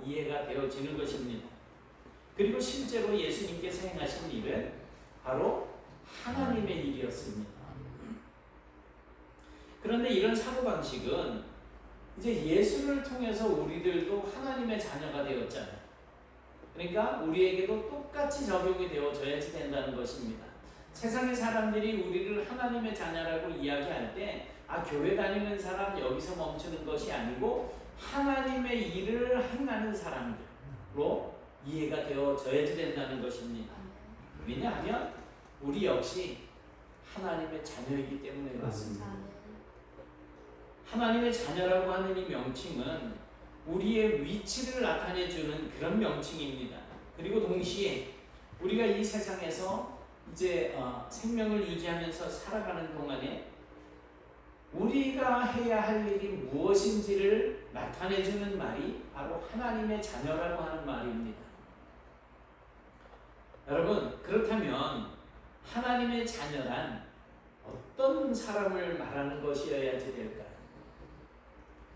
이해가 되어지는 것입니다. 그리고 실제로 예수님께서 행하신 일은 바로 하나님의 일이었습니다. 그런데 이런 사고방식은 이제 예수를 통해서 우리들도 하나님의 자녀가 되었잖아요. 그러니까 우리에게도 똑같이 적용이 되어져야지 된다는 것입니다. 세상의 사람들이 우리를 하나님의 자녀라고 이야기할 때 교회 다니는 사람 여기서 멈추는 것이 아니고 하나님의 일을 행하는 사람들로 이해가 되어져야지 된다는 것입니다. 왜냐하면 우리 역시 하나님의 자녀이기 때문에 그렇습니다. 하나님의 자녀라고 하는 이 명칭은 우리의 위치를 나타내주는 그런 명칭입니다. 그리고 동시에 우리가 이 세상에서 이제 생명을 유지하면서 살아가는 동안에 우리가 해야 할 일이 무엇인지를 나타내주는 말이 바로 하나님의 자녀라고 하는 말입니다. 여러분, 그렇다면 하나님의 자녀란 어떤 사람을 말하는 것이어야지 될까요?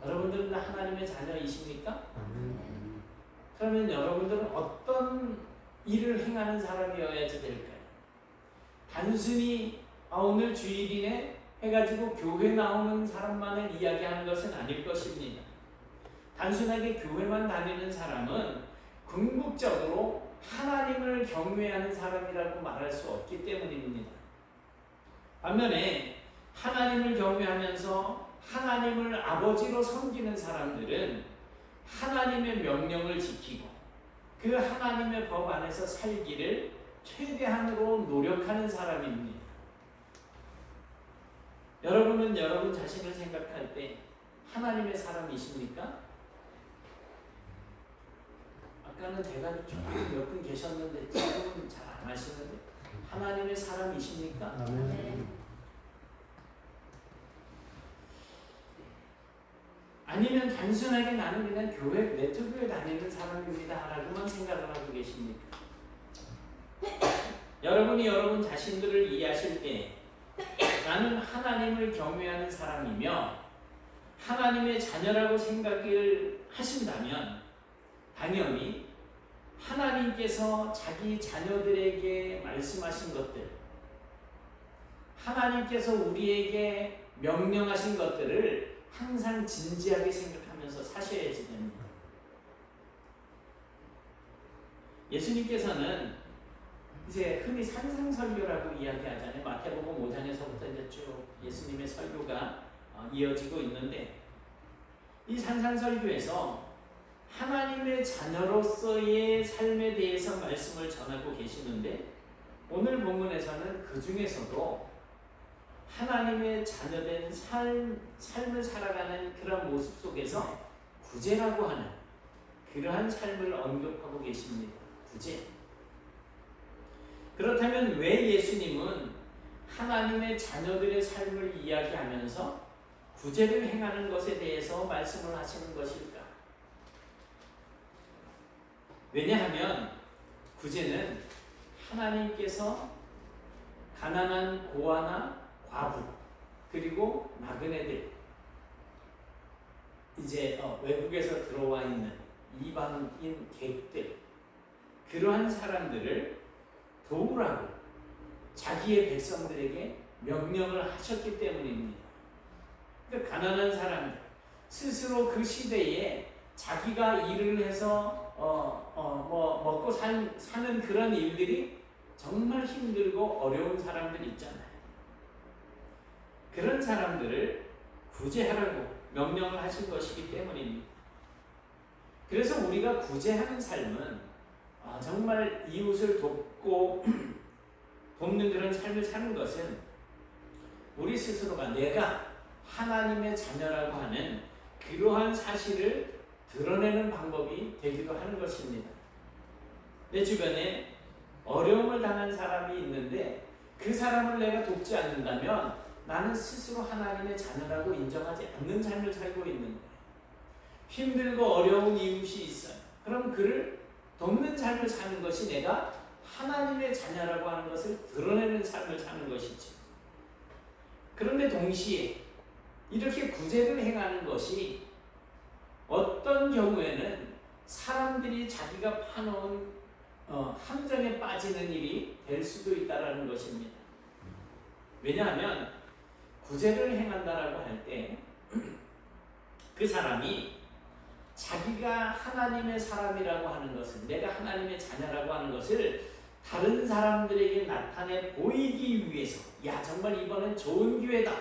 여러분들은 하나님의 자녀이십니까? 그러면 여러분들은 어떤 일을 행하는 사람이어야지 될까요? 단순히 오늘 주일이네 해가지고 교회 나오는 사람만을 이야기하는 것은 아닐 것입니다. 단순하게 교회만 다니는 사람은 궁극적으로 하나님을 경외하는 사람이라고 말할 수 없기 때문입니다. 반면에 하나님을 경외하면서 하나님을 아버지로 섬기는 사람들은 하나님의 명령을 지키고 그 하나님의 법 안에서 살기를 최대한으로 노력하는 사람입니다. 여러분은 여러분 자신을 생각할 때 하나님의 사람이십니까? 아까는 대답이 조금 몇 분 계셨는데 지금은 잘 안 하시는데 하나님의 사람이십니까? 아니면 단순하게 나는 그냥 교회 네트교회 다니는 사람입니다 라고만 생각을 하고 계십니까? 여러분이 여러분 자신들을 이해하실 때 나는 하나님을 경외하는 사람이며 하나님의 자녀라고 생각을 하신다면 당연히 하나님께서 자기 자녀들에게 말씀하신 것들, 하나님께서 우리에게 명령하신 것들을 항상 진지하게 생각하면서 사셔야지 됩니다. 예수님께서는 이제 흔히 산상설교라고 이야기하잖아요. 마태복음 5장에서부터 이제 쭉 예수님의 설교가 이어지고 있는데 이 산상설교에서 하나님의 자녀로서의 삶에 대해서 말씀을 전하고 계시는데 오늘 본문에서는 그 중에서도 하나님의 자녀된 삶을 살아가는 그런 모습 속에서 구제라고 하는 그러한 삶을 언급하고 계십니다. 구제. 그렇다면 왜 예수님은 하나님의 자녀들의 삶을 이야기하면서 구제를 행하는 것에 대해서 말씀을 하시는 것일까? 왜냐하면 구제는 하나님께서 가난한 고아나 과부 그리고 나그네들 이제 외국에서 들어와 있는 이방인 객들 그러한 사람들을 도우라고 자기의 백성들에게 명령을 하셨기 때문입니다. 그러니까 가난한 사람들 스스로 그 시대에 자기가 일을 해서 먹고 사는 그런 일들이 정말 힘들고 어려운 사람들이 있잖아요. 그런 사람들을 구제하라고 명령을 하신 것이기 때문입니다. 그래서 우리가 구제하는 삶은 정말 이웃을 돕고 돕는 그런 삶을 사는 것은 우리 스스로가 내가 하나님의 자녀라고 하는 그러한 사실을 드러내는 방법이 되기도 하는 것입니다. 내 주변에 어려움을 당한 사람이 있는데 그 사람을 내가 돕지 않는다면 나는 스스로 하나님의 자녀라고 인정하지 않는 삶을 살고 있는 거예요. 힘들고 어려운 이웃이 있어요. 그럼 그를 돕는 삶을 사는 것이 내가 하나님의 자녀라고 하는 것을 드러내는 삶을 사는 것이지. 그런데 동시에 이렇게 구제를 행하는 것이 어떤 경우에는 사람들이 자기가 파놓은 함정에 빠지는 일이 될 수도 있다라는 것입니다. 왜냐하면 구제를 행한다라고 할 때 그 사람이 자기가 하나님의 사람이라고 하는 것을, 내가 하나님의 자녀라고 하는 것을 다른 사람들에게 나타내 보이기 위해서, 야 정말 이번엔 좋은 기회다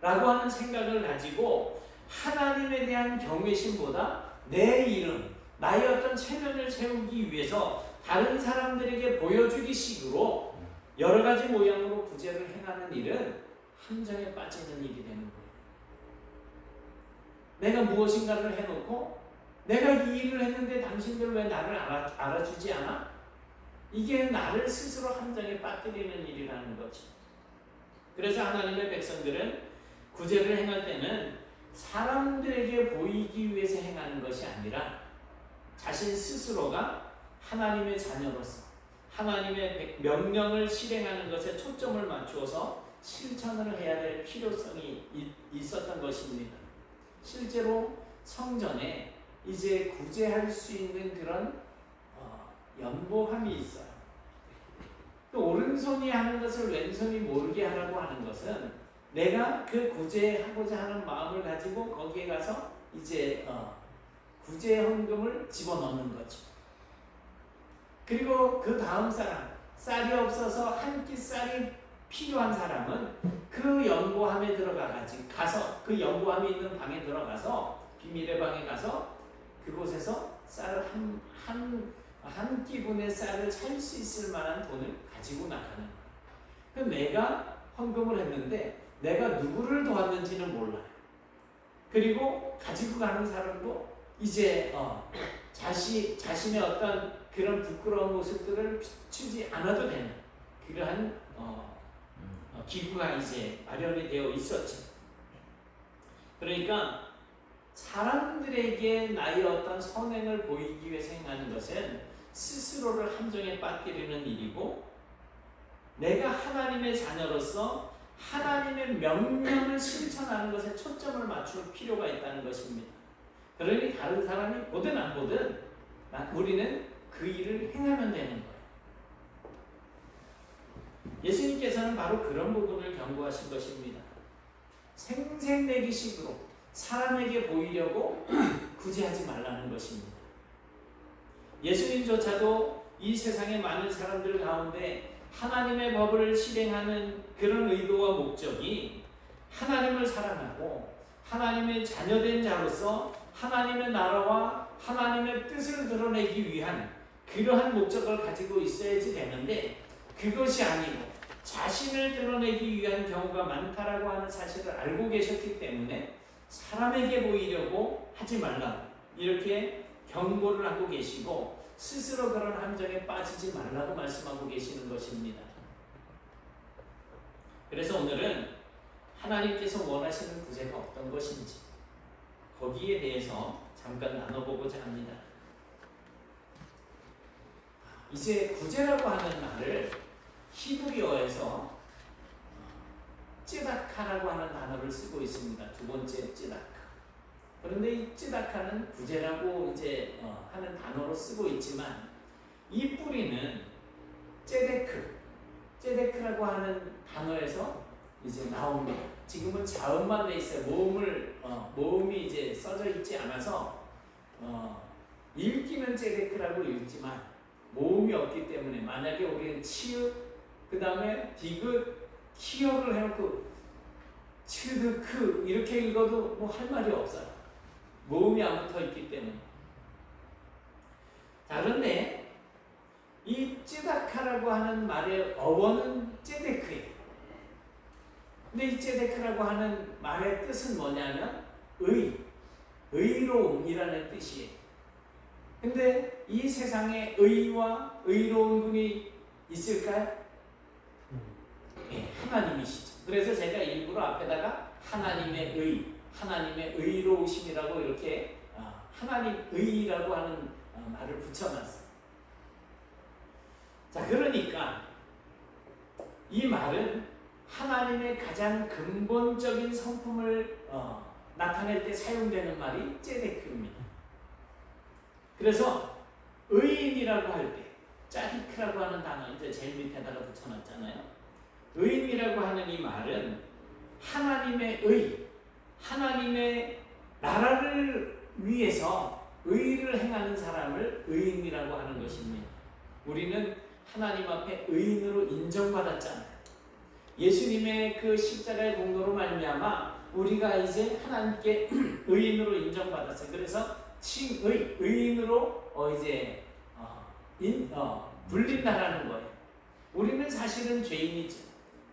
라고 하는 생각을 가지고 하나님에 대한 경외심보다 내 이름, 나의 어떤 체면을 세우기 위해서 다른 사람들에게 보여주기 식으로 여러 가지 모양으로 구제를 행하는 일은 함정에 빠지는 일이 되는 거예요. 내가 무엇인가를 해놓고 내가 이 일을 했는데 당신들 왜 나를 알아주지 않아? 이게 나를 스스로 함정에 빠뜨리는 일이라는 거죠. 그래서 하나님의 백성들은 구제를 행할 때는 사람들에게 보이기 위해서 행하는 것이 아니라 자신 스스로가 하나님의 자녀로서 하나님의 명령을 실행하는 것에 초점을 맞추어서 실천을 해야 될 필요성이 있었던 것입니다. 실제로 성전에 이제 구제할 수 있는 그런 연보함이 있어요. 또 오른손이 하는 것을 왼손이 모르게 하라고 하는 것은 내가 그 구제하고자 하는 마음을 가지고 거기에 가서 이제 구제 헌금을 집어넣는 거죠. 그리고 그 다음 사람, 쌀이 없어서 한 끼 쌀이 필요한 사람은 그 연보함에 가서 그 연보함이 있는 방에 들어가서 비밀의 방에 가서 그곳에서 쌀을 한 끼분의 쌀을 살 수 있을 만한 돈을 가지고 나가는 거예요. 내가 헌금을 했는데 내가 누구를 도왔는지는 몰라요. 그리고 가지고 가는 사람도 이제 자신의 어떤 그런 부끄러운 모습들을 비추지 않아도 되는 그러한 기구가 이제 마련이 되어 있었죠. 그러니까 사람들에게 나의 어떤 선행을 보이기 위해서 행하는 것은 스스로를 함정에 빠뜨리는 일이고, 내가 하나님의 자녀로서 하나님의 명령을 실천하는 것에 초점을 맞출 필요가 있다는 것입니다. 그러니 다른 사람이 보든 안 보든 우리는 그 일을 행하면 되는 거예요. 예수님께서는 바로 그런 부분을 경고하신 것입니다. 생색내기식으로 사람에게 보이려고 구제하지 말라는 것입니다. 예수님조차도 이 세상의 많은 사람들 가운데 하나님의 법을 실행하는 그런 의도와 목적이 하나님을 사랑하고 하나님의 자녀된 자로서 하나님의 나라와 하나님의 뜻을 드러내기 위한 그러한 목적을 가지고 있어야지 되는데, 그것이 아니고 자신을 드러내기 위한 경우가 많다라고 하는 사실을 알고 계셨기 때문에 사람에게 보이려고 하지 말라고 이렇게 경고를 하고 계시고, 스스로 그런 함정에 빠지지 말라고 말씀하고 계시는 것입니다. 그래서 오늘은 하나님께서 원하시는 구제가 어떤 것인지 거기에 대해서 잠깐 나눠보고자 합니다. 이제 구제라고 하는 말을 히브리어에서 쯔다카라고 하는 단어를 쓰고 있습니다. 두 번째 쯔다카. 그런데 이 쯔다카는 구제라고 이제 하는 단어로 쓰고 있지만 이 뿌리는 쯔데크라고 하는 단어에서 이제 나옵니다. 지금은 자음만 돼 있어요. 모음이 이제 써져 있지 않아서 읽기는 쯔데크라고 읽지만 모음이 없기 때문에 만약에 우리는 치읓 그 다음에 디귿 키어를 해놓고 츠드크 이렇게 읽어도 뭐 할 말이 없어요. 모음이 안 붙어 있기 때문에. 자, 그런데 이 쯔다카라고 하는 말의 어원은 쯔데크예요. 근데 이 쯔데크라고 하는 말의 뜻은 뭐냐면 의로움이라는 뜻이에요. 근데 이 세상에 의와 의로운 분이 있을까요? 네, 하나님이시죠. 그래서 제가 일부러 앞에다가 하나님의 의로우심이라고 이렇게 하나님 의라고 하는 말을 붙여놨어요. 자, 그러니까 이 말은 하나님의 가장 근본적인 성품을 나타낼 때 사용되는 말이 쯔데크입니다. 그래서 의인이라고 할 때, 짜디크라고 하는 단어 이제 제일 밑에다가 붙여놨잖아요. 의인이라고 하는 이 말은 하나님의 의, 하나님의 나라를 위해서 의를 행하는 사람을 의인이라고 하는 것입니다. 우리는 하나님 앞에 의인으로 인정받았잖아요. 예수님의 그 십자가의 공로로 말미암아 우리가 이제 하나님께 의인으로 인정받았어요. 그래서 칭의, 의인으로 불린다라는 거예요. 우리는 사실은 죄인이죠.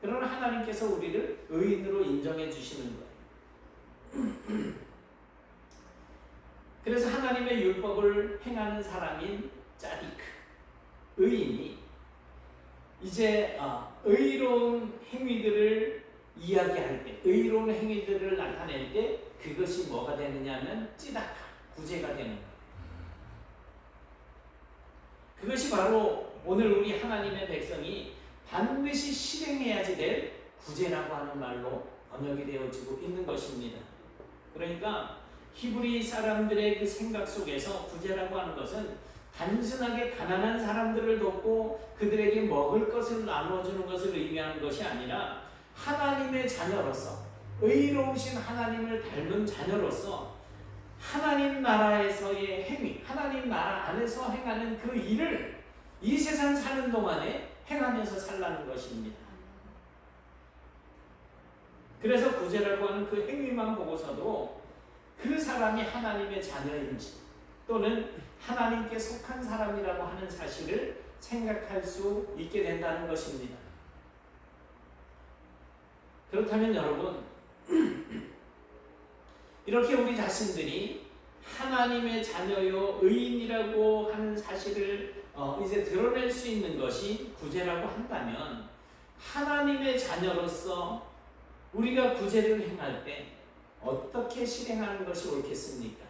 그러나 하나님께서 우리를 의인으로 인정해 주시는 거예요. 그래서 하나님의 율법을 행하는 사람인 짜디크, 의인이 이제 의로운 행위들을 이야기할 때, 의로운 행위들을 나타낼 때 그것이 뭐가 되느냐면 찌다카, 구제가 되는 거예요. 그것이 바로 오늘 우리 하나님의 백성이 반드시 실행해야지 될 구제라고 하는 말로 번역이 되어지고 있는 것입니다. 그러니까 히브리 사람들의 그 생각 속에서 구제라고 하는 것은 단순하게 가난한 사람들을 돕고 그들에게 먹을 것을 나눠주는 것을 의미하는 것이 아니라 하나님의 자녀로서, 의로우신 하나님을 닮은 자녀로서 하나님 나라에서의 행위, 하나님 나라 안에서 행하는 그 일을 이 세상 사는 동안에 행하면서 살라는 것입니다. 그래서 구제라고 하는 그 행위만 보고서도 그 사람이 하나님의 자녀인지 또는 하나님께 속한 사람이라고 하는 사실을 생각할 수 있게 된다는 것입니다. 그렇다면 여러분, 이렇게 우리 자신들이 하나님의 자녀요 의인이라고 하는 사실을 이제 드러낼 수 있는 것이 구제라고 한다면 하나님의 자녀로서 우리가 구제를 행할 때 어떻게 실행하는 것이 옳겠습니까?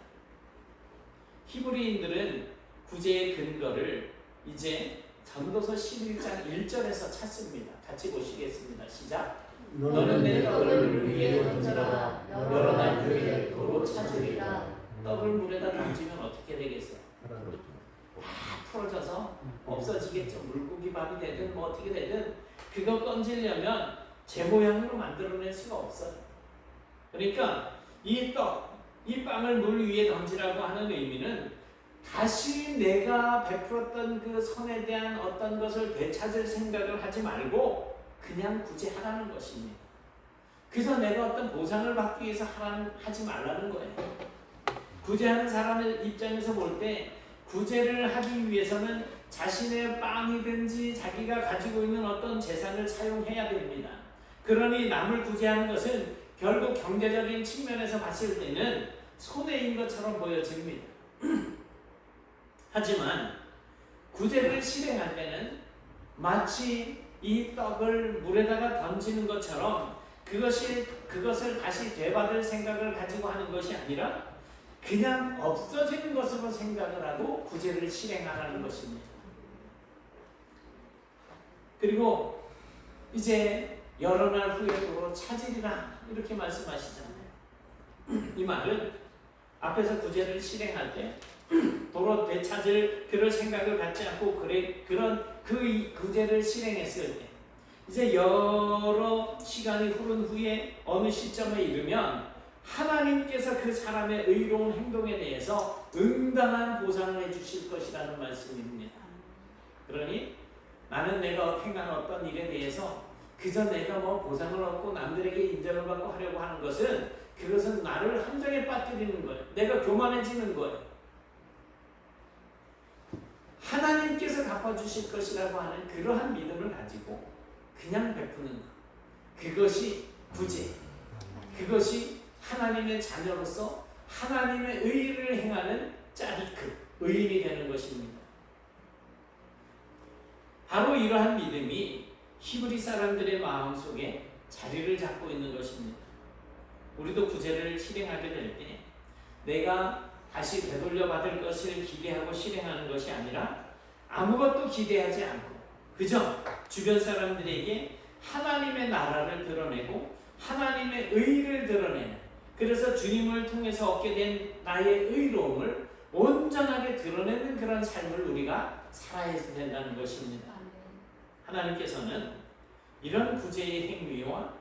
히브리인들은 구제의 근거를 이제 전도서 11장 1절에서 찾습니다. 같이 보시겠습니다. 시작. 너는 내 떡을 위에 던져라. 여러 날 후에 도로 찾으리라. 떡을 물에다 던지면 어떻게 되겠어요? 다 풀어져서 없어지겠죠. 물고기 밥이 되든 뭐 어떻게 되든 그거 건지려면 제 모양으로 만들어낼 수가 없어요. 그러니까 이 떡, 이 빵을 물 위에 던지라고 하는 의미는 다시 내가 베풀었던 그 선에 되한 어떤 것을 되찾을 생각을 하지 말고 그냥 구제하라는 것입니다. 그래서 내가 어떤 보상을 받기 위해서 하지 말라는 거예요. 구제하는 사람의 입장에서 볼 때 구제를 하기 위해서는 자신의 빵이든지 자기가 가지고 있는 어떤 재산을 사용해야 됩니다. 그러니 남을 구제하는 것은 결국 경제적인 측면에서 봤을 때는 손해인 것처럼 보여집니다. 하지만 구제를 실행할 때는 마치 이 떡을 물에다가 던지는 것처럼 그것을 다시 되받을 생각을 가지고 하는 것이 아니라 그냥 없어지는 것으로 생각을 하고 구제를 실행하라는 것입니다. 그리고 이제 여러 날 후에 도로 찾으리라 이렇게 말씀하시잖아요. 이 말은 앞에서 구제를 실행할 때 도로 되찾을 그럴 생각을 갖지 않고 그런 그 구제를 실행했을 때 이제 여러 시간이 흐른 후에 어느 시점에 이르면 하나님께서 그 사람의 의로운 행동에 대해서 응당한 보상을 해주실 것이라는 말씀입니다. 그러니 나는 내가 행한 어떤 일에 대해서 그저 내가 뭐 보상을 얻고 남들에게 인정을 받고 하려고 하는 것은 그것은 나를 함정에 빠뜨리는 거예요. 내가 교만해지는 거예요. 하나님께서 갚아주실 것이라고 하는 그러한 믿음을 가지고 그냥 베푸는 것. 그것이 구제. 그것이 하나님의 자녀로서 하나님의 의를 행하는 짜디크, 의인이 되는 것입니다. 바로 이러한 믿음이 히브리 사람들의 마음속에 자리를 잡고 있는 것입니다. 우리도 구제를 실행하게 될 때 내가 다시 되돌려 받을 것을 기대하고 실행하는 것이 아니라 아무것도 기대하지 않고 그저 주변 사람들에게 하나님의 나라를 드러내고 하나님의 의를 드러내는, 그래서 주님을 통해서 얻게 된 나의 의로움을 온전하게 드러내는 그런 삶을 우리가 살아야 된다는 것입니다. 하나님께서는 이런 구제의 행위와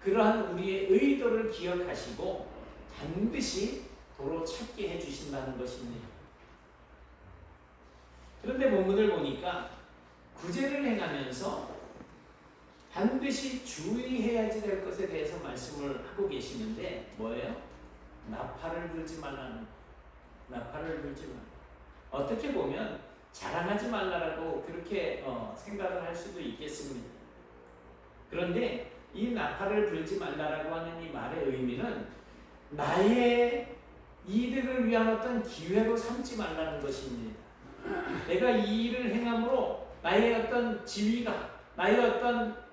그러한 우리의 의도를 기억하시고 반드시 도로 찾게 해주신다는 것입니다. 그런데 본문을 보니까 구제를 행하면서 반드시 주의해야지 될 것에 대해서 말씀을 하고 계시는데 뭐예요? 나팔을 불지 말라는, 나팔을 불지 말라. 어떻게 보면 자랑하지 말라라고 그렇게 생각을 할 수도 있겠습니다. 그런데 이 나팔을 불지 말라라고 하는 이 말의 의미는 나의 이득을 위한 어떤 기회로 삼지 말라는 것입니다. 내가 이 일을 행함으로 나의 어떤 지위가, 나의 어떤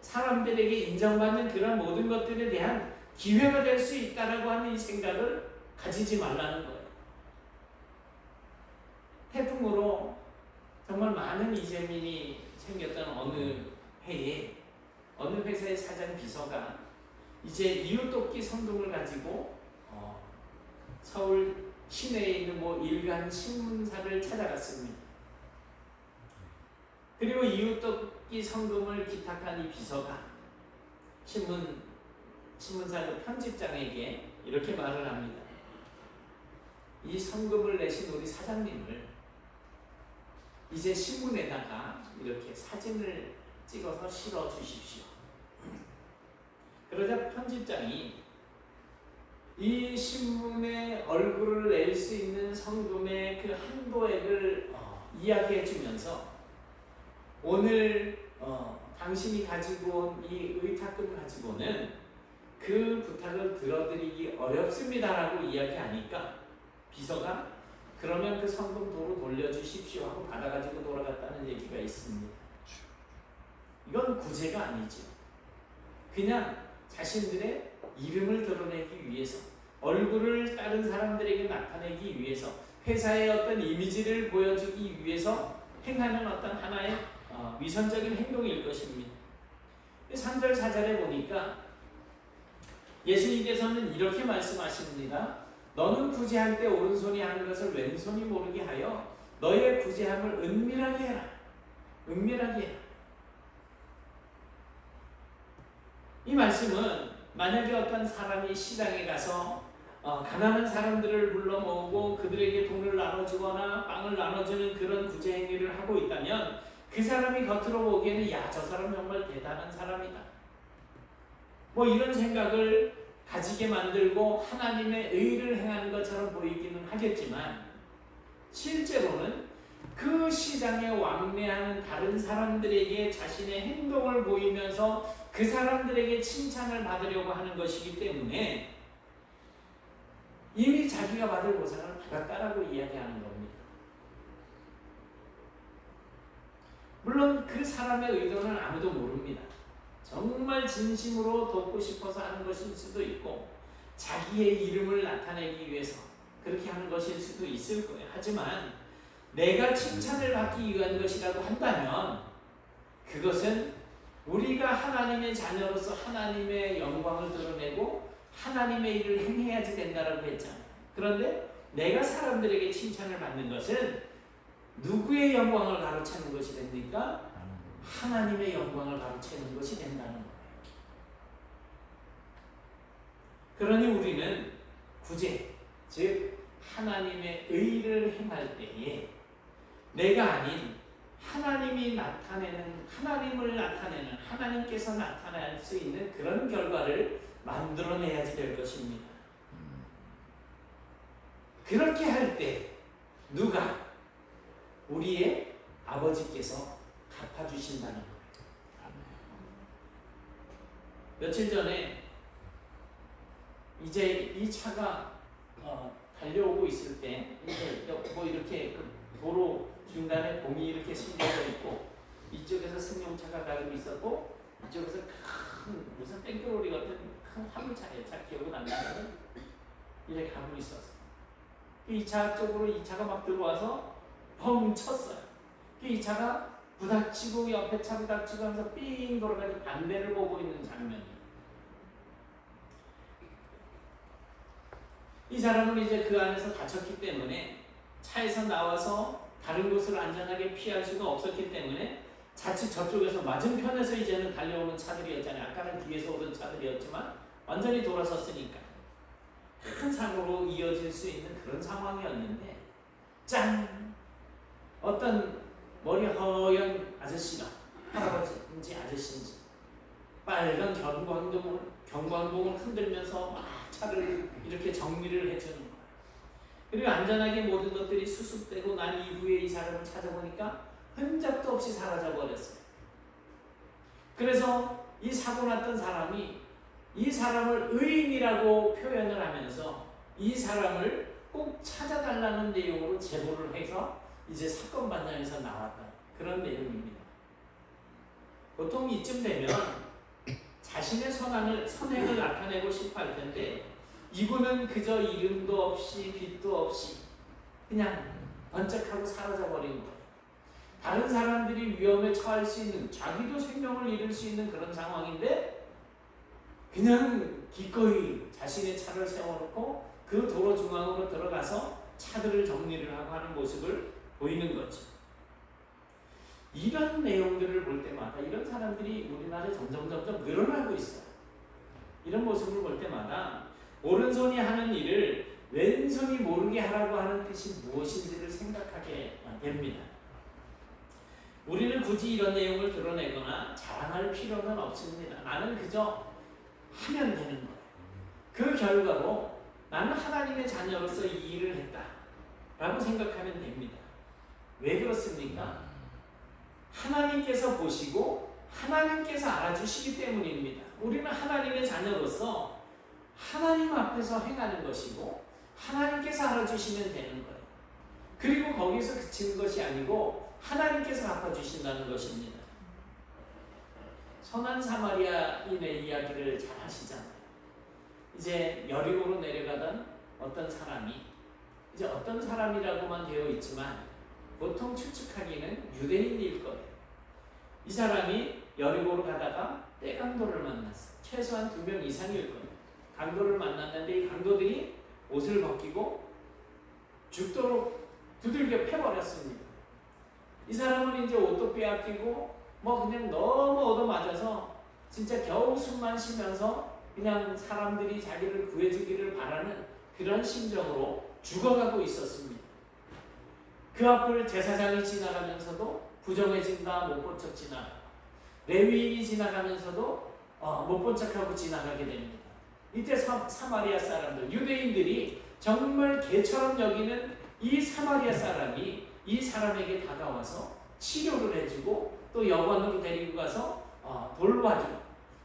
사람들에게 인정받는 그런 모든 것들에 대한 기회가 될 수 있다라고 하는 이 생각을 가지지 말라는 거예요. 태풍으로 정말 많은 이재민이 생겼던 어느 해에 어느 회사의 사장 비서가 이제 이웃돕기 성금을 가지고 서울 시내에 있는 일간 신문사를 찾아갔습니다. 그리고 이웃돕기 성금을 기탁한 이 비서가 신문사 그 편집장에게 이렇게 말을 합니다. 이 성금을 내신 우리 사장님을 이제 신문에다가 이렇게 사진을 찍어서 실어 주십시오. 그러자 편집장이 이 신문에 얼굴을 낼 수 있는 성금의 그 한도액을 이야기해 주면서 오늘 당신이 가지고 온 이 의탁금 가지고는 그 부탁을 들어드리기 어렵습니다라고 이야기하니까 비서가 그러면 그 성금 도로 돌려주십시오 하고 받아가지고 돌아갔다는 얘기가 있습니다. 이건 구제가 아니죠. 그냥 자신들의 이름을 드러내기 위해서, 얼굴을 다른 사람들에게 나타내기 위해서, 회사의 어떤 이미지를 보여주기 위해서 행하는 어떤 하나의 위선적인 행동일 것입니다. 3절 4절에 보니까 예수님께서는 이렇게 말씀하십니다. 너는 구제할 때 오른손이 하는 것을 왼손이 모르게 하여 너의 구제함을 은밀하게 해라. 은밀하게 해라. 이 말씀은 만약에 어떤 사람이 시장에 가서 가난한 사람들을 불러 모으고 그들에게 돈을 나눠주거나 빵을 나눠주는 그런 구제 행위를 하고 있다면 그 사람이 겉으로 보기에는 야, 저 사람 정말 대단한 사람이다. 이런 생각을 가지게 만들고 하나님의 의를 행하는 것처럼 보이기는 하겠지만 실제로는 그 시장에 왕래하는 다른 사람들에게 자신의 행동을 보이면서 그 사람들에게 칭찬을 받으려고 하는 것이기 때문에 이미 자기가 받을 보상을 받았다라고 이야기하는 겁니다. 물론 그 사람의 의도는 아무도 모릅니다. 정말 진심으로 돕고 싶어서 하는 것일 수도 있고 자기의 이름을 나타내기 위해서 그렇게 하는 것일 수도 있을 거예요. 하지만 내가 칭찬을 받기 위한 것이라고 한다면 그것은 우리가 하나님의 자녀로서 하나님의 영광을 드러내고 하나님의 일을 행해야지 된다라고 했잖아요. 그런데 내가 사람들에게 칭찬을 받는 것은 누구의 영광을 가로채는 것이 됩니까? 하나님의 영광을 가로채는 것이 된다는 거예요. 그러니 우리는 구제, 즉 하나님의 의를 행할 때에 내가 아닌 하나님이 나타내는, 하나님을 나타내는, 하나님께서 나타낼 수 있는 그런 결과를 만들어내야지 될 것입니다. 그렇게 할 때 누가? 우리의 아버지께서 갚아주신다는 거예요. 며칠 전에 이제 이 차가 달려오고 있을 때 이제 이렇게 도로 중간에 봉이 이렇게 심겨져 있고 이쪽에서 승용차가 가고 있었고 이쪽에서 큰 무슨 땡겨오리 같은 큰 화물차예요. 잘 기억은 안 나는데 이렇게 가고 있었어. 이 차 쪽으로 이 차가 막 들어와서 펑 쳤어요. 이 차가 부닥치고 옆에 차 부닥치고 하면서 삥 돌아가지고 반대를 보고 있는 장면이에요. 이 사람은 이제 그 안에서 다쳤기 때문에 차에서 나와서 다른 곳을 안전하게 피할 수가 없었기 때문에 자칫 저쪽에서 맞은편에서 이제는 달려오는 차들이었잖아요. 아까는 뒤에서 오던 차들이었지만 완전히 돌아섰으니까 큰 사고로 이어질 수 있는 그런 상황이었는데 짠! 어떤 머리 허연 아저씨가 할아버지인지 아저씨인지 빨간 경광봉을 흔들면서 막 차를 이렇게 정리를 해주는 거예요. 그리고 안전하게 모든 것들이 수습되고 난 이후에 이 사람을 찾아보니까 흔적도 없이 사라져버렸어요. 그래서 이 사고 났던 사람이 이 사람을 의인이라고 표현을 하면서 이 사람을 꼭 찾아달라는 내용으로 제보를 해서 이제 사건 반장에서 나왔다. 그런 내용입니다. 보통 이쯤 되면 자신의 선행을 나타내고 싶어 할 텐데 이분은 그저 이름도 없이 빛도 없이 그냥 번쩍하고 사라져버린 거예요. 다른 사람들이 위험에 처할 수 있는, 자기도 생명을 잃을 수 있는 그런 상황인데 그냥 기꺼이 자신의 차를 세워놓고 그 도로 중앙으로 들어가서 차들을 정리를 하고 하는 모습을 보이는 거죠. 이런 내용들을 볼 때마다 이런 사람들이 우리나라에 점점 늘어나고 있어요. 이런 모습을 볼 때마다 오른손이 하는 일을 왼손이 모르게 하라고 하는 뜻이 무엇인지를 생각하게 됩니다. 우리는 굳이 이런 내용을 드러내거나 자랑할 필요는 없습니다. 나는 그저 하면 되는 거예요. 그 결과로 나는 하나님의 자녀로서 이 일을 했다 라고 생각하면 됩니다. 왜 그렇습니까? 하나님께서 보시고 하나님께서 알아주시기 때문입니다. 우리는 하나님의 자녀로서 하나님 앞에서 행하는 것이고 하나님께서 알아주시면 되는 거예요. 그리고 거기서 그치는 것이 아니고 하나님께서 갚아주신다는 것입니다. 선한 사마리아인의 이야기를 잘 아시잖아요. 이제 여리고로 내려가던 어떤 사람이, 이제 어떤 사람이라고만 되어 있지만 보통 추측하기는 유대인일 거예요. 이 사람이 여리고로 가다가 떼강도를 만났어요. 최소한 2명 이상일 거예요. 강도를 만났는데 이 강도들이 옷을 벗기고 죽도록 두들겨 패버렸습니다. 이 사람은 이제 옷도 빼앗기고 뭐 그냥 너무 얻어맞아서 진짜 겨우 숨만 쉬면서 그냥 사람들이 자기를 구해주기를 바라는 그런 심정으로 죽어가고 있었습니다. 그 앞을 제사장이 지나가면서도 부정해진다 못 본 척 지나가고 레위인이 지나가면서도 못 본 척하고 지나가게 됩니다. 이때 사마리아 사람들, 유대인들이 정말 개처럼 여기는 이 사마리아 사람이 이 사람에게 다가와서 치료를 해주고 또 여관으로 데리고 가서 돌봐주고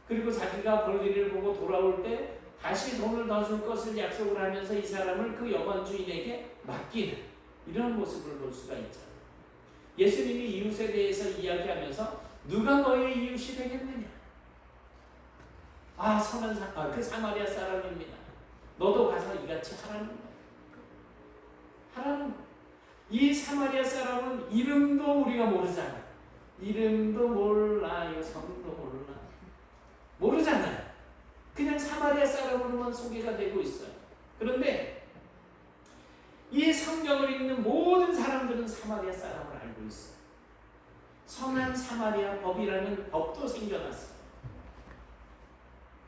그리고 자기가 볼일을 보고 돌아올 때 다시 돈을 더 줄 것을 약속을 하면서 이 사람을 그 여관 주인에게 맡기는 이런 모습을 볼 수가 있죠. 예수님이 이웃에 대해서 이야기하면서 누가 너의 이웃이 되겠느냐? 선한 그 사마리아 사람입니다. 너도 가서 이같이 하라는 거예요. 하라는 거예요. 이 사마리아 사람은 이름도 우리가 모르잖아요. 이름도 몰라요. 성도 몰라. 모르잖아요. 그냥 사마리아 사람으로만 소개가 되고 있어요. 그런데 이 성경을 읽는 모든 사람들은 사마리아 사람을 알고 있어요. 선한 사마리아 법이라는 법도 생겨났어요.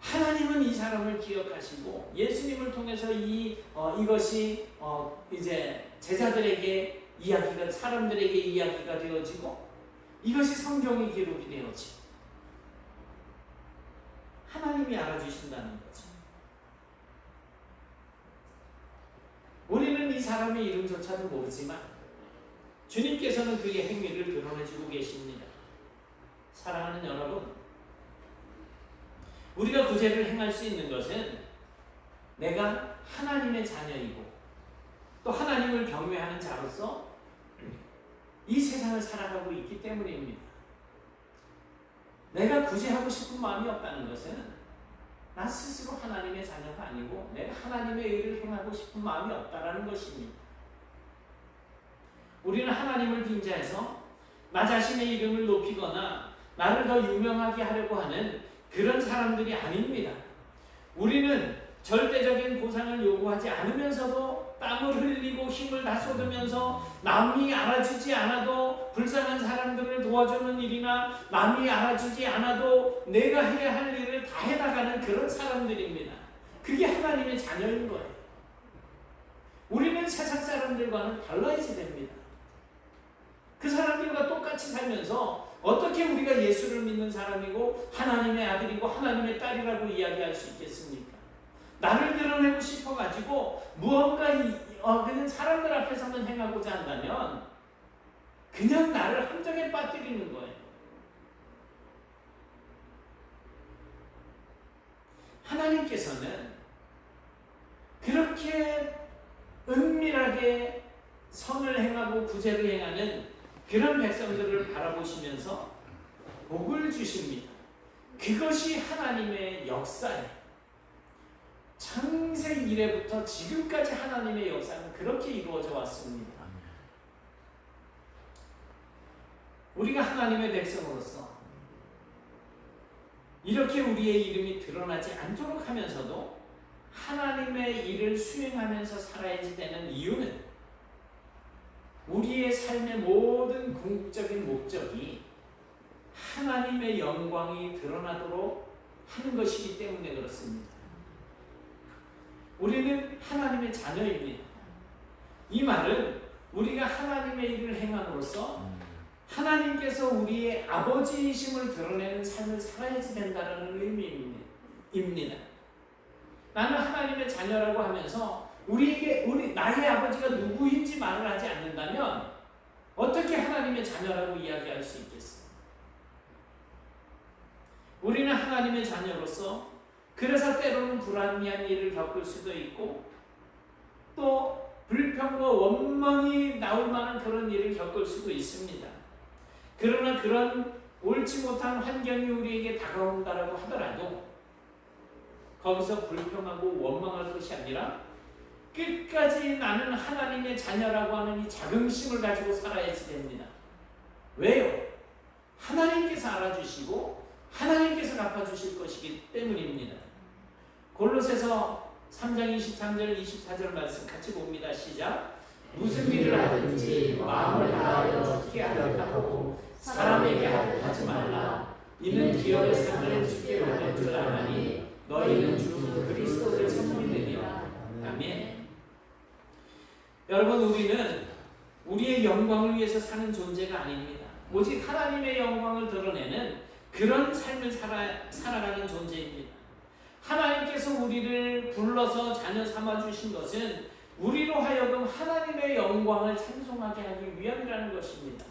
하나님은 이 사람을 기억하시고 예수님을 통해서 이것이 이제 제자들에게 이야기가 사람들에게 이야기가 되어지고 이것이 성경의 기록이 되어지고 하나님이 알아주신다는 거죠. 우리는 이 사람의 이름조차도 모르지만 주님께서는 그의 행위를 드러내주고 계십니다. 사랑하는 여러분, 우리가 구제를 행할 수 있는 것은 내가 하나님의 자녀이고 또 하나님을 경외하는 자로서 이 세상을 살아가고 있기 때문입니다. 내가 구제하고 싶은 마음이 없다는 것은 나 스스로 하나님의 자녀가 아니고 내가 하나님의 의를 행하고 싶은 마음이 없다라는 것입니다. 우리는 하나님을 빙자해서 나 자신의 이름을 높이거나 나를 더 유명하게 하려고 하는 그런 사람들이 아닙니다. 우리는 절대적인 보상을 요구하지 않으면서도 땀을 흘리고 힘을 다 쏟으면서 남이 알아주지 않아도 불쌍한 사람들을 도와주는 일이나 남이 알아주지 않아도 내가 해야 할 일을 다 해나가는 그런 사람들입니다. 그게 하나님의 자녀인 거예요. 우리는 세상 사람들과는 달라야지 됩니다. 그 사람들과 똑같이 살면서 어떻게 우리가 예수를 믿는 사람이고 하나님의 아들이고 하나님의 딸이라고 이야기할 수 있겠습니까? 나를 드러내고 싶어가지고 무언가 그냥 사람들 앞에서만 행하고자 한다면 그냥 나를 함정에 빠뜨리는 거예요. 하나님께서는 그렇게 은밀하게 선을 행하고 구제를 행하는 그런 백성들을 바라보시면서 복을 주십니다. 그것이 하나님의 역사예요. 창세 이래부터 지금까지 하나님의 역사는 그렇게 이루어져 왔습니다. 우리가 하나님의 백성으로서 이렇게 우리의 이름이 드러나지 않도록 하면서도 하나님의 일을 수행하면서 살아야지 되는 이유는 우리의 삶의 모든 궁극적인 목적이 하나님의 영광이 드러나도록 하는 것이기 때문에 그렇습니다. 우리는 하나님의 자녀입니다. 이 말은 우리가 하나님의 일을 행함으로써 하나님께서 우리의 아버지이심을 드러내는 삶을 살아야지 된다는 의미입니다. 나는 하나님의 자녀라고 하면서 나의 아버지가 누구인지 말을 하지 않는다면 어떻게 하나님의 자녀라고 이야기할 수 있겠어요? 우리는 하나님의 자녀로서 그래서 때로는 불합리한 일을 겪을 수도 있고 또 불평과 원망이 나올 만한 그런 일을 겪을 수도 있습니다. 그러나 그런 옳지 못한 환경이 우리에게 다가온다라고 하더라도 거기서 불평하고 원망할 것이 아니라 끝까지 나는 하나님의 자녀라고 하는 이 자긍심을 가지고 살아야지 됩니다. 왜요? 하나님께서 알아주시고 하나님께서 갚아주실 것이기 때문입니다. 골로새서 3장 23절 24절 말씀 같이 봅니다. 시작. 무슨 일을 하든지 마음을 다하여 주께 하려 하고 사람에게 하지 말라. 이는 기업의 상을 주께 받을 줄 아나니 너희는 주 그리스도를 섬기느니라. 아멘. 여러분, 우리는 우리의 영광을 위해서 사는 존재가 아닙니다. 오직 하나님의 영광을 드러내는 그런 삶을 살아가는 존재입니다. 하나님께서 우리를 불러서 자녀 삼아주신 것은 우리로 하여금 하나님의 영광을 찬송하게 하기 위함이라는 것입니다.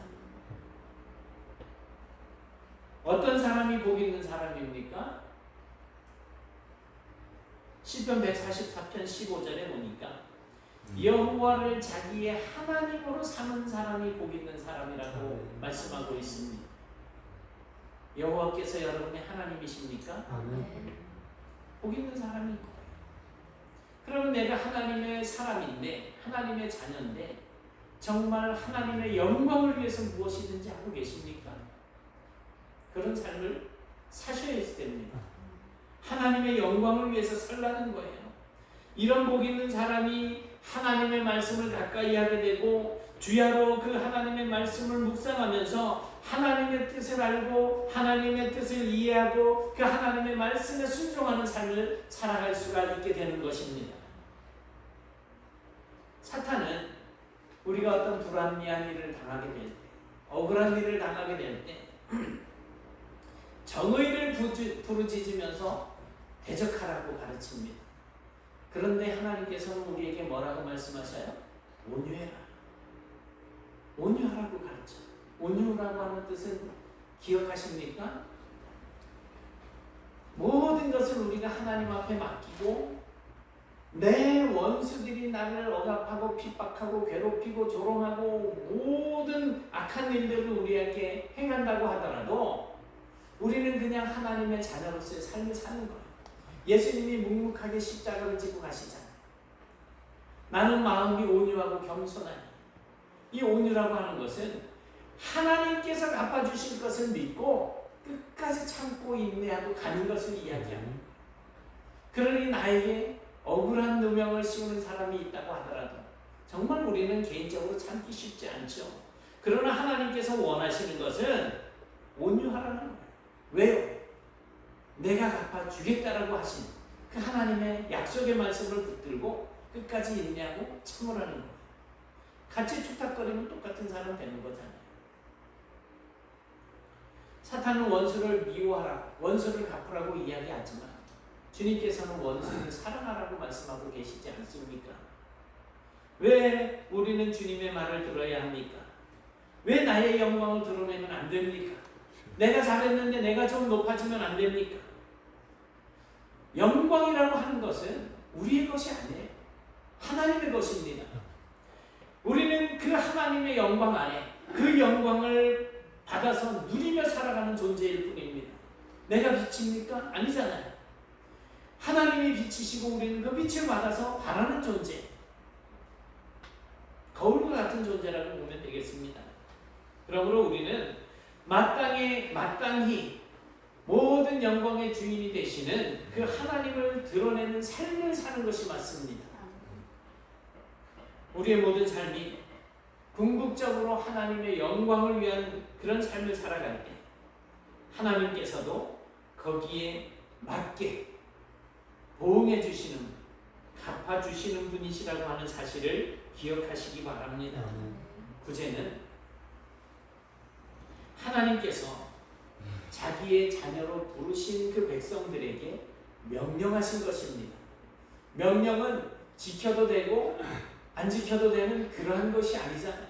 어떤 사람이 복 있는 사람입니까? 시편 144편 15절에 보니까 여호와를 자기의 하나님으로 삼은 사람이 복 있는 사람이라고 말씀하고 있습니다. 여호와께서 여러분의 하나님이십니까? 복 있는 사람인 거예요. 그러면 내가 하나님의 사람인데 하나님의 자녀인데 정말 하나님의 영광을 위해서 무엇이든지 하고 계십니까? 그런 삶을 사셔야 됩니다. 하나님의 영광을 위해서 살라는 거예요. 이런 복 있는 사람이 하나님의 말씀을 가까이 하게 되고 주야로 그 하나님의 말씀을 묵상하면서 하나님의 뜻을 알고 하나님의 뜻을 이해하고 그 하나님의 말씀에 순종하는 삶을 살아갈 수가 있게 되는 것입니다. 사탄은 우리가 어떤 불합리한 일을 당하게 될 때, 억울한 일을 당하게 될 때 정의를 부르짖으면서 대적하라고 가르칩니다. 그런데 하나님께서는 우리에게 뭐라고 말씀하셔요? 온유해라. 온유하라고 가르쳐. 온유라고 하는 뜻은 기억하십니까? 모든 것을 우리가 하나님 앞에 맡기고 내 원수들이 나를 억압하고 핍박하고 괴롭히고 조롱하고 모든 악한 일들을 우리에게 행한다고 하더라도 우리는 그냥 하나님의 자녀로서의 삶을 사는 거예요. 예수님이 묵묵하게 십자가를 지고 가시잖아요. 나는 마음이 온유하고 겸손하니. 이 온유라고 하는 것은 하나님께서 갚아주실 것을 믿고 끝까지 참고 인내하고 가는 것을 이야기합니다. 그러니 나에게 억울한 누명을 씌우는 사람이 있다고 하더라도 정말 우리는 개인적으로 참기 쉽지 않죠. 그러나 하나님께서 원하시는 것은 온유하라는 거예요. 왜요? 내가 갚아주겠다라고 하신 그 하나님의 약속의 말씀을 붙들고 끝까지 인내하고 참으라는 거예요. 같이 툭탁거리면 똑같은 사람 되는 거잖아요. 사탄은 원수를 미워하라, 원수를 갚으라고 이야기하지만 주님께서는 원수를 사랑하라고 말씀하고 계시지 않습니까? 왜 우리는 주님의 말을 들어야 합니까? 왜 나의 영광을 드러내면 안 됩니까? 내가 잘했는데 내가 좀 높아지면 안 됩니까? 영광이라고 하는 것은 우리의 것이 아니에요. 하나님의 것입니다. 우리는 그 하나님의 영광 안에 그 영광을 받아서 누리며 살아가는 존재일 뿐입니다. 내가 빛입니까? 아니잖아요. 하나님이 빛이시고 우리는 그 빛을 받아서 바라는 존재, 거울과 같은 존재라고 보면 되겠습니다. 그러므로 우리는 마땅히 모든 영광의 주인이 되시는 그 하나님을 드러내는 삶을 사는 것이 맞습니다. 우리의 모든 삶이 궁극적으로 하나님의 영광을 위한 그런 삶을 살아갈 때 하나님께서도 거기에 맞게 보응해 주시는, 갚아 주시는 분이시라고 하는 사실을 기억하시기 바랍니다. 구제는 하나님께서 자기의 자녀로 부르신 그 백성들에게 명령하신 것입니다. 명령은 지켜도 되고 안 지켜도 되는 그러한 것이 아니잖아요.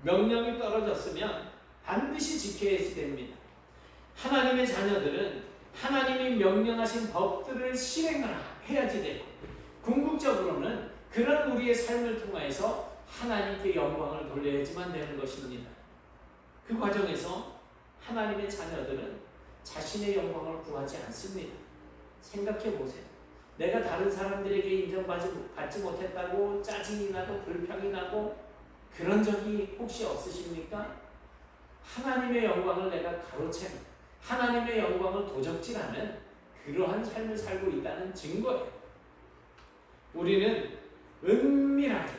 명령이 떨어졌으면 반드시 지켜야지 됩니다. 하나님의 자녀들은 하나님이 명령하신 법들을 실행해야지 되고 궁극적으로는 그런 우리의 삶을 통하여서 하나님께 영광을 돌려야지만 되는 것입니다. 그 과정에서 하나님의 자녀들은 자신의 영광을 구하지 않습니다. 생각해 보세요. 내가 다른 사람들에게 인정받지 못했다고 짜증이 나고 불평이 나고 그런 적이 혹시 없으십니까? 하나님의 영광을 내가 가로채는, 하나님의 영광을 도적질하는 그러한 삶을 살고 있다는 증거예요. 우리는 은밀하게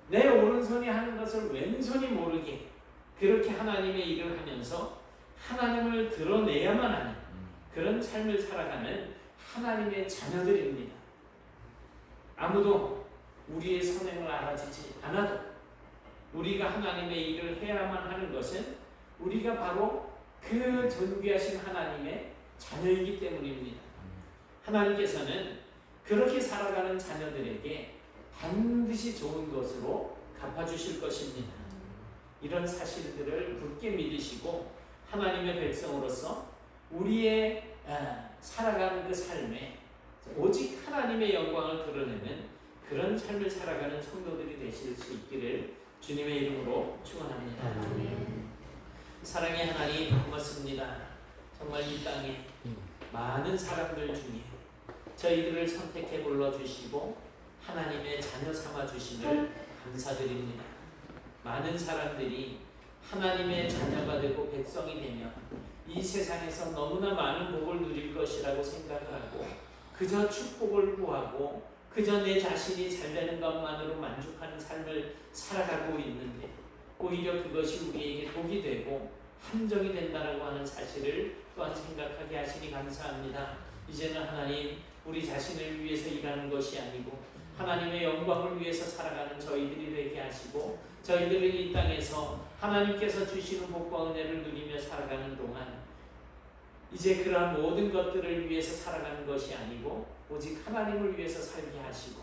내 오른손이 하는 것을 왼손이 모르게 그렇게 하나님의 일을 하면서 하나님을 드러내야만 하는 그런 삶을 살아가는 하나님의 자녀들입니다. 아무도 우리의 선행을 알아주지 않아도 우리가 하나님의 일을 해야만 하는 것은 우리가 바로 그 존귀하신 하나님의 자녀이기 때문입니다. 하나님께서는 그렇게 살아가는 자녀들에게 반드시 좋은 것으로 갚아주실 것입니다. 이런 사실들을 굳게 믿으시고 하나님의 백성으로서 우리의 살아가는 그 삶에 오직 하나님의 영광을 드러내는 그런 삶을 살아가는 성도들이 되실 수 있기를 주님의 이름으로 축원합니다. 사랑의 하나님 고맙습니다. 정말 이 땅에 많은 사람들 중에 저희들을 선택해 불러주시고 하나님의 자녀 삼아주심을 감사드립니다. 많은 사람들이 하나님의 자녀가 되고 백성이 되면 이 세상에서 너무나 많은 복을 누릴 것이라고 생각하고 그저 축복을 구하고 그저 내 자신이 잘 되는 것만으로 만족하는 삶을 살아가고 있는데 오히려 그것이 우리에게 독이 되고 함정이 된다라고 하는 사실을 또한 생각하게 하시니 감사합니다. 이제는 하나님 우리 자신을 위해서 일하는 것이 아니고 하나님의 영광을 위해서 살아가는 저희들이 되게 하시고 저희들은 이 땅에서 하나님께서 주시는 복과 은혜를 누리며 살아가는 동안 이제 그러한 모든 것들을 위해서 살아가는 것이 아니고 오직 하나님을 위해서 살게 하시고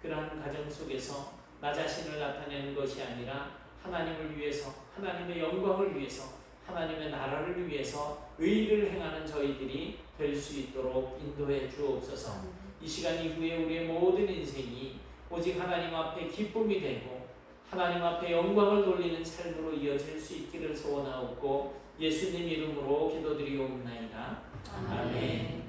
그러한 가정 속에서 나 자신을 나타내는 것이 아니라 하나님을 위해서 하나님의 영광을 위해서 하나님의 나라를 위해서 의를 행하는 저희들이 될 수 있도록 인도해 주옵소서. 이 시간 이후에 우리의 모든 인생이 오직 하나님 앞에 기쁨이 되고 하나님 앞에 영광을 돌리는 삶으로 이어질 수 있기를 소원하옵고 예수님 이름으로 기도드리옵나이다. 아멘.